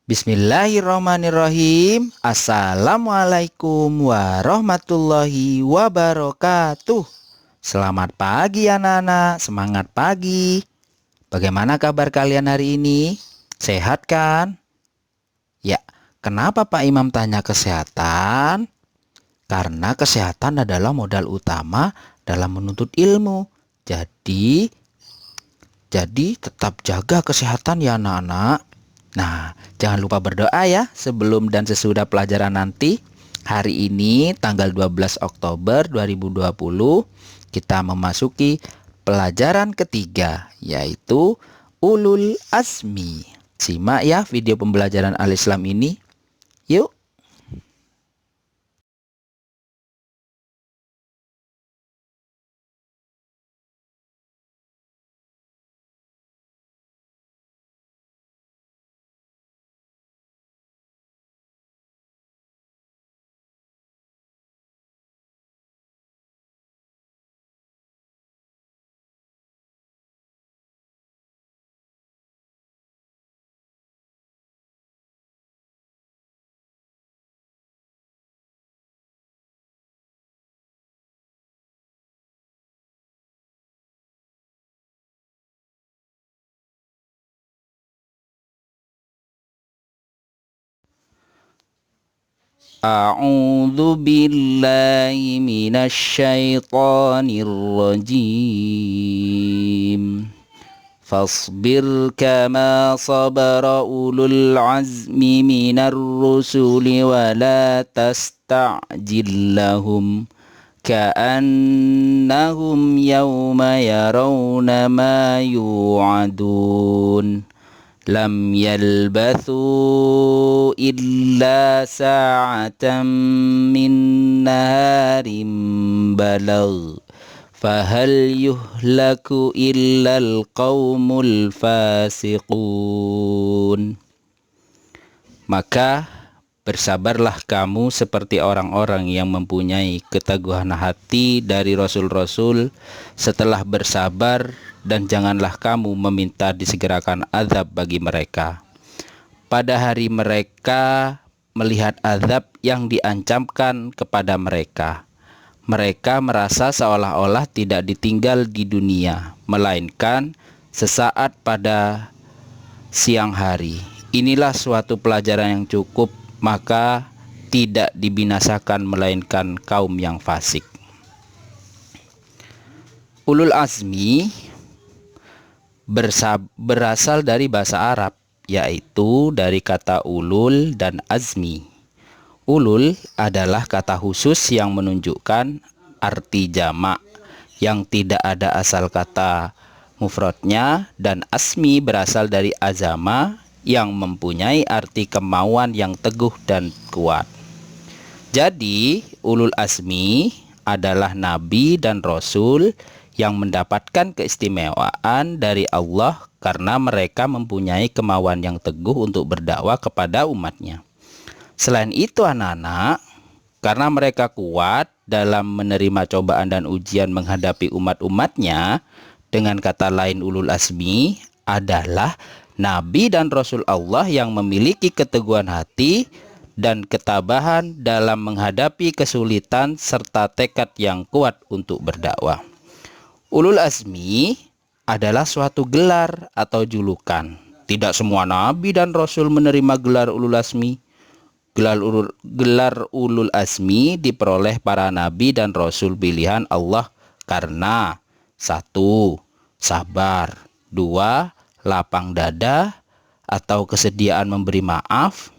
Bismillahirrahmanirrahim. Assalamualaikum warahmatullahi wabarakatuh. Selamat pagi anak-anak, semangat pagi. Bagaimana kabar kalian hari ini? Sehat kan? Ya, kenapa Pak Imam tanya kesehatan? Karena kesehatan adalah modal utama dalam menuntut ilmu. Jadi tetap jaga kesehatan ya anak-anak. Nah, jangan lupa berdoa ya sebelum dan sesudah pelajaran nanti. Hari ini tanggal 12 Oktober 2020 kita memasuki pelajaran ketiga yaitu Ulul Azmi. Simak ya video pembelajaran Al-Islam ini. Yuk. A'udzu billahi minasy syaithanir rajim. Fasbir kama sabara ulul azmi minar rusuli wa la tasta'jil lahum ka'annahum yawma yarawna ma yu'adun. Lam yalbathu illa sa'atan min naharin balagh fahal yuhlaku illal qaumul fasiqun. Maka bersabarlah kamu seperti orang-orang yang mempunyai keteguhan hati dari rasul-rasul setelah bersabar, dan janganlah kamu meminta disegerakan azab bagi mereka. Pada hari mereka melihat azab yang diancamkan kepada mereka, mereka merasa seolah-olah tidak ditinggal di dunia, melainkan sesaat pada siang hari. Inilah suatu pelajaran yang cukup, maka tidak dibinasakan melainkan kaum yang fasik. Ulul azmi berasal dari bahasa Arab, yaitu dari kata ulul dan azmi. Ulul adalah kata khusus yang menunjukkan arti jamak yang tidak ada asal kata mufradnya, dan asmi berasal dari azama yang mempunyai arti kemauan yang teguh dan kuat. Jadi, ulul azmi adalah nabi dan rasul yang mendapatkan keistimewaan dari Allah karena mereka mempunyai kemauan yang teguh untuk berdakwah kepada umatnya. Selain itu anak-anak, karena mereka kuat dalam menerima cobaan dan ujian menghadapi umat-umatnya, dengan kata lain ulul azmi adalah nabi dan rasul Allah yang memiliki keteguhan hati dan ketabahan dalam menghadapi kesulitan serta tekad yang kuat untuk berdakwah. Ulul azmi adalah suatu gelar atau julukan. Tidak semua nabi dan rasul menerima gelar ulul azmi. Gelar ulul azmi diperoleh para nabi dan rasul pilihan Allah karena 1. Sabar, 2. Lapang dada atau kesediaan memberi maaf,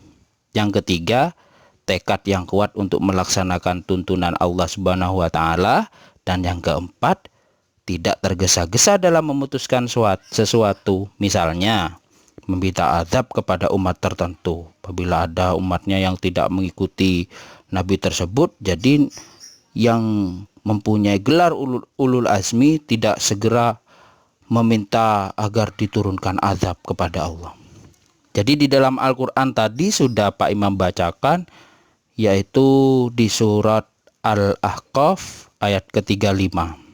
yang ketiga tekad yang kuat untuk melaksanakan tuntunan Allah Subhanahu wa Ta'ala, dan yang keempat tidak tergesa-gesa dalam memutuskan sesuatu, misalnya meminta azab kepada umat tertentu. Apabila ada umatnya yang tidak mengikuti nabi tersebut, jadi yang mempunyai gelar ulul azmi tidak segera meminta agar diturunkan azab kepada Allah. Jadi di dalam Al-Quran tadi sudah Pak Imam bacakan, yaitu di surat Al-Ahqaf ayat ke-35.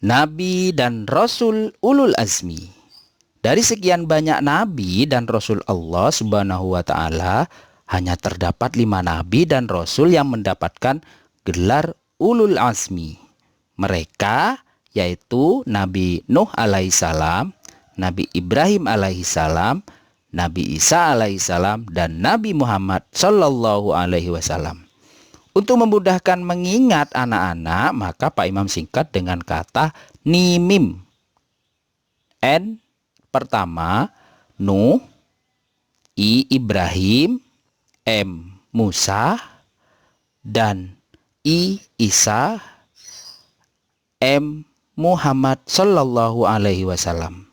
Nabi dan Rasul ulul azmi. Dari sekian banyak nabi dan rasul Allah Subhanahu wa taala, hanya terdapat 5 nabi dan rasul yang mendapatkan gelar ulul azmi. Mereka yaitu Nabi Nuh alaihissalam, Nabi Ibrahim alaihissalam, Nabi Isa alaihissalam, dan Nabi Muhammad sallallahu alaihi wasallam. Untuk memudahkan mengingat anak-anak, maka Pak Imam singkat dengan kata NIMIM. N pertama, Nuh, I Ibrahim, M Musa, dan I Isa, M Muhammad sallallahu alaihi wasallam.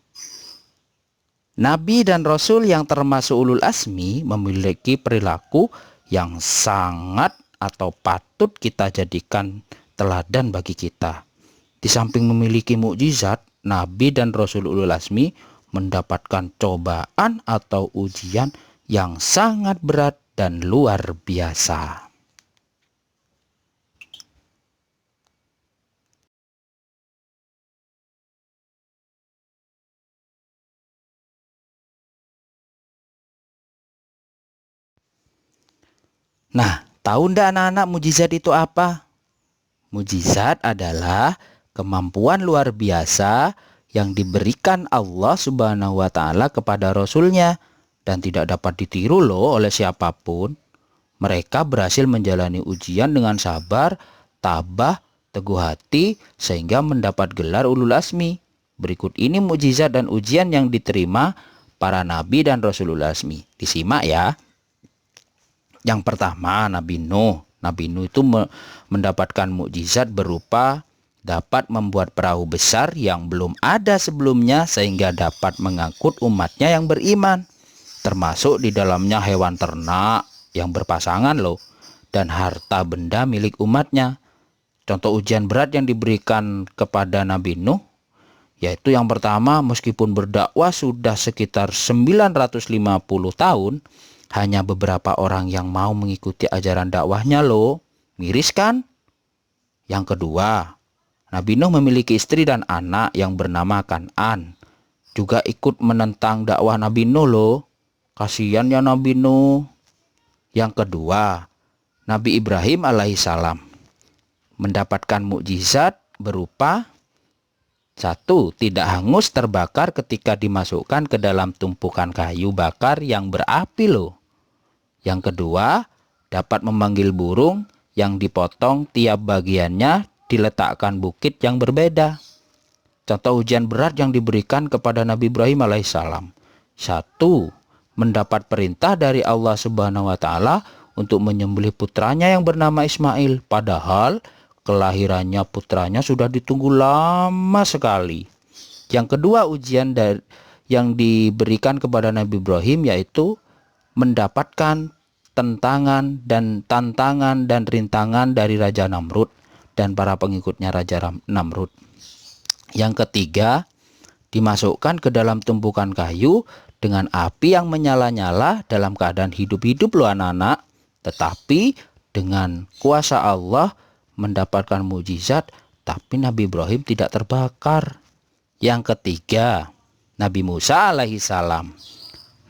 Nabi dan Rasul yang termasuk ulul azmi memiliki perilaku yang sangat atau patut kita jadikan teladan bagi kita. Di samping memiliki mukjizat, Nabi dan Rasul ulul azmi mendapatkan cobaan atau ujian yang sangat berat dan luar biasa. Nah, tahu ndak anak-anak mujizat itu apa? Mujizat adalah kemampuan luar biasa yang diberikan Allah Subhanahu wa taala kepada Rasulnya dan tidak dapat ditiru loh oleh siapapun. Mereka berhasil menjalani ujian dengan sabar, tabah, teguh hati sehingga mendapat gelar ulul azmi. Berikut ini mukjizat dan ujian yang diterima para nabi dan rasul ulul azmi. Disimak ya. Yang pertama, Nabi Nuh. Nabi Nuh itu mendapatkan mukjizat berupa dapat membuat perahu besar yang belum ada sebelumnya sehingga dapat mengangkut umatnya yang beriman. Termasuk di dalamnya hewan ternak yang berpasangan loh, dan harta benda milik umatnya. Contoh ujian berat yang diberikan kepada Nabi Nuh, yaitu yang pertama, meskipun berdakwah sudah sekitar 950 tahun, hanya beberapa orang yang mau mengikuti ajaran dakwahnya loh. Miris kan? Yang kedua, Nabi Nuh memiliki istri dan anak yang bernama Kan'an. Juga ikut menentang dakwah Nabi Nuh loh. Kasihan ya Nabi Nuh. Yang kedua, Nabi Ibrahim alaihissalam mendapatkan mukjizat berupa 1. Tidak hangus terbakar ketika dimasukkan ke dalam tumpukan kayu bakar yang berapi loh. Yang kedua, dapat memanggil burung yang dipotong tiap bagiannya diletakkan bukit yang berbeda. Contoh ujian berat yang diberikan kepada Nabi Ibrahim alaihissalam. 1. Mendapat perintah dari Allah Subhanahu wa taala untuk menyembelih putranya yang bernama Ismail, padahal kelahirannya putranya sudah ditunggu lama sekali. Yang kedua ujian yang diberikan kepada Nabi Ibrahim yaitu mendapatkan tantangan dan rintangan dari Raja Namrud dan para pengikutnya Raja Namrud. Yang ketiga, dimasukkan ke dalam tumpukan kayu dengan api yang menyala-nyala dalam keadaan hidup-hidup loh anak-anak. Tetapi dengan kuasa Allah mendapatkan mukjizat, tapi Nabi Ibrahim tidak terbakar. Yang ketiga, Nabi Musa alaihissalam.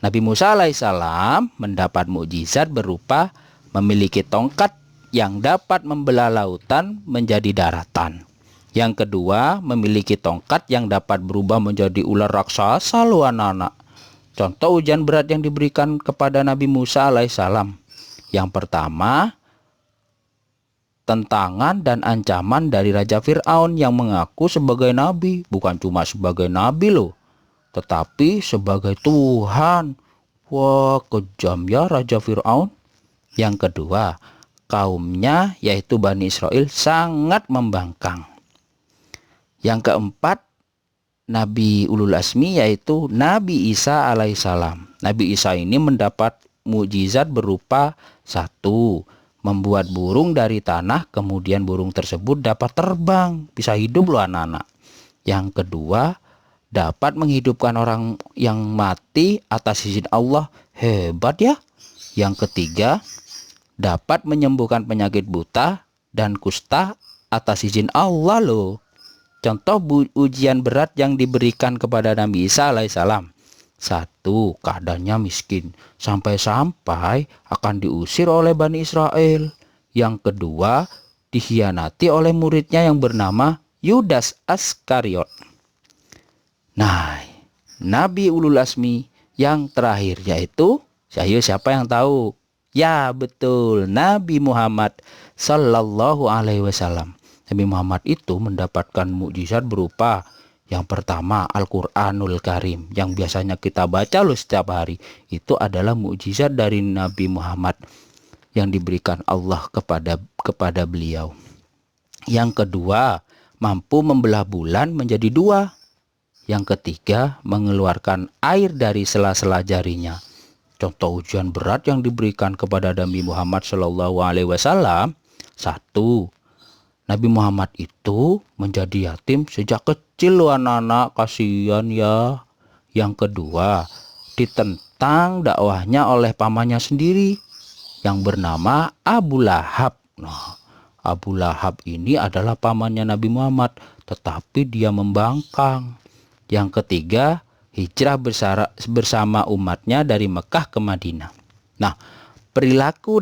Nabi Musa alaihissalam mendapat mukjizat berupa memiliki tongkat yang dapat membelah lautan menjadi daratan. Yang kedua, memiliki tongkat yang dapat berubah menjadi ular raksasa loh anak-anak. Contoh ujian berat yang diberikan kepada Nabi Musa alaihissalam. Yang pertama, tentangan dan ancaman dari Raja Fir'aun yang mengaku sebagai nabi. Bukan cuma sebagai nabi loh, tetapi sebagai Tuhan. Wah, kejam ya Raja Fir'aun. Yang kedua, kaumnya yaitu Bani Israel sangat membangkang. Yang keempat, Nabi ulul azmi yaitu Nabi Isa alaihissalam. Nabi Isa ini mendapat mukjizat berupa 1. Membuat burung dari tanah, kemudian burung tersebut dapat terbang, bisa hidup loh anak-anak. Yang kedua, dapat menghidupkan orang yang mati atas izin Allah. Hebat ya. Yang ketiga, dapat menyembuhkan penyakit buta dan kusta atas izin Allah loh. Contoh ujian berat yang diberikan kepada Nabi Isa alaihissalam. 1. Keadaannya miskin, sampai-sampai akan diusir oleh Bani Israel. Yang kedua, dikhianati oleh muridnya yang bernama Yudas Askariot. Nah, Nabi Ulul Azmi yang terakhir yaitu, siapa yang tahu? Ya, betul, Nabi Muhammad Sallallahu Alaihi Wasallam. Nabi Muhammad itu mendapatkan mukjizat berupa yang pertama Al-Quranul Karim, yang biasanya kita baca loh setiap hari. Itu adalah mukjizat dari Nabi Muhammad yang diberikan Allah kepada beliau. Yang kedua, mampu membelah bulan menjadi 2. Yang ketiga, mengeluarkan air dari sela-sela jarinya. Contoh ujian berat yang diberikan kepada Nabi Muhammad Shallallahu Alaihi Wasallam. 1. Nabi Muhammad itu menjadi yatim sejak kecil loh anak-anak, kasihan ya. Yang kedua, ditentang dakwahnya oleh pamannya sendiri yang bernama Abu Lahab. Nah, Abu Lahab ini adalah pamannya Nabi Muhammad, tetapi dia membangkang. Yang ketiga, hijrah bersama umatnya dari Mekah ke Madinah. Nah, perilaku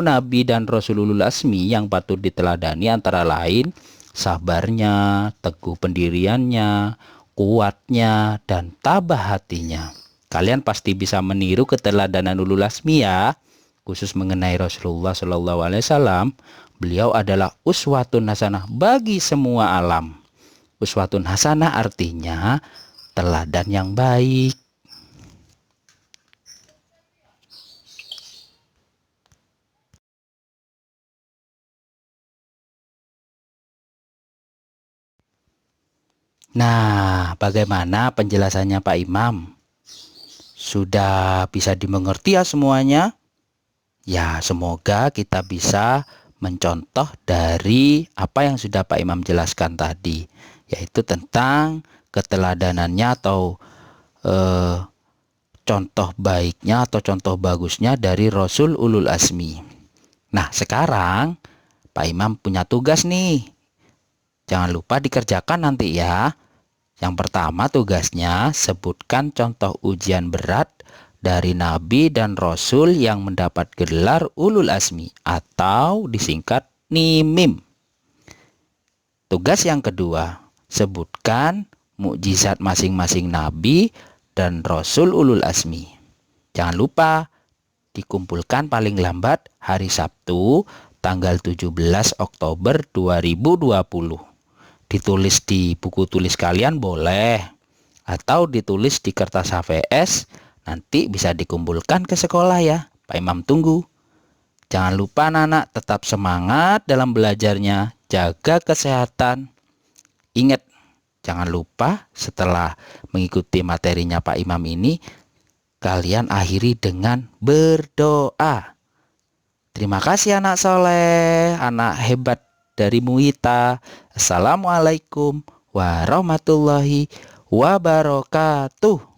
Nabi dan Rasulul Azmi yang patut diteladani antara lain sabarnya, teguh pendiriannya, kuatnya, dan tabah hatinya. Kalian pasti bisa meniru keteladanan Ulul Azmi ya. Khusus mengenai Rasulullah Shallallahu Alaihi Wasallam, beliau adalah uswatun hasanah bagi semua alam. Uswatun hasanah artinya teladan yang baik. Nah, bagaimana penjelasannya Pak Imam? Sudah bisa dimengerti ya semuanya? Ya, semoga kita bisa mencontoh dari apa yang sudah Pak Imam jelaskan tadi, yaitu tentang keteladanannya atau contoh baiknya atau contoh bagusnya dari Rasul Ulul Azmi. Nah, sekarang Pak Imam punya tugas nih. Jangan lupa dikerjakan nanti ya. Yang pertama tugasnya, sebutkan contoh ujian berat dari Nabi dan Rasul yang mendapat gelar Ulul Azmi atau disingkat NIMIM. Tugas yang kedua, sebutkan mukjizat masing-masing Nabi dan Rasul Ulul Azmi. Jangan lupa dikumpulkan paling lambat hari Sabtu tanggal 17 Oktober 2020. Ditulis di buku tulis kalian boleh, atau ditulis di kertas HVS, nanti bisa dikumpulkan ke sekolah ya. Pak Imam tunggu. Jangan lupa anak-anak tetap semangat dalam belajarnya, jaga kesehatan. Ingat, jangan lupa setelah mengikuti materinya Pak Imam ini, kalian akhiri dengan berdoa. Terima kasih anak soleh, anak hebat dari Muhita. Assalamualaikum warahmatullahi wabarakatuh.